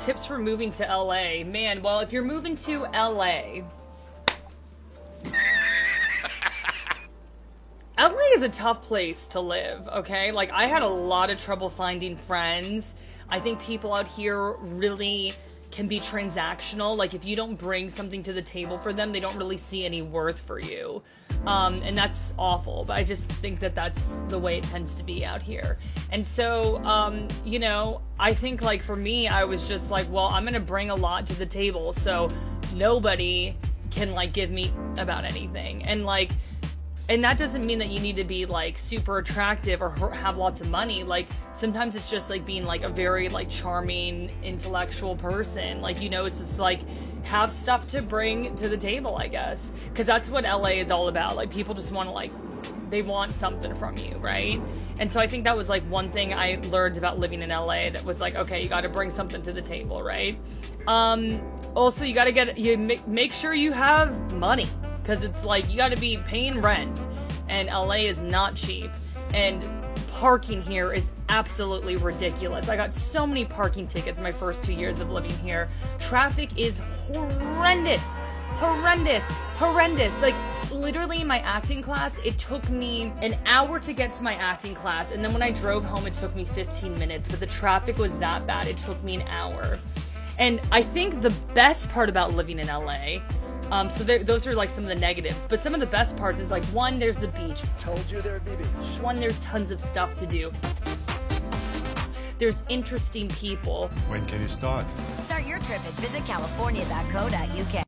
Tips for moving to LA. Man, well, if you're moving to LA, LA is a tough place to live, okay? Like, I had a lot of trouble finding friends. I think people out here really can be transactional. Like, if you don't bring something to the table for them, they don't really see any worth for you. And that's awful, but I just think that that's the way it tends to be out here. And so, you know, I think, like, for me, I was just like, well, I'm gonna bring a lot to the table, so nobody can, like, give me about anything. And, like, and that doesn't mean that you need to be, like, super attractive or have lots of money. Like, sometimes it's just, like, being, like, a very, like, charming, intellectual person. Like, you know, it's just, like, have stuff to bring to the table, I guess. Because that's what LA is all about. Like, people just want to, like, they want something from you, right? And so I think that was, like, one thing I learned about living in LA that was, like, okay, you got to bring something to the table, right? Also, you got to make sure you have money. Because it's like, you gotta be paying rent, and LA is not cheap, and parking here is absolutely ridiculous. I got so many parking tickets my first 2 years of living here. Traffic is horrendous. Like, literally in my acting class, it took me an hour to get to my acting class, and then when I drove home, it took me 15 minutes, but the traffic was that bad, it took me an hour. And I think the best part about living in LA, so those are like some of the negatives, but some of the best parts is, like, one, there's the beach. Told you there'd be beach. One, there's tons of stuff to do. There's interesting people. When can you start? Start your trip at visitcalifornia.co.uk.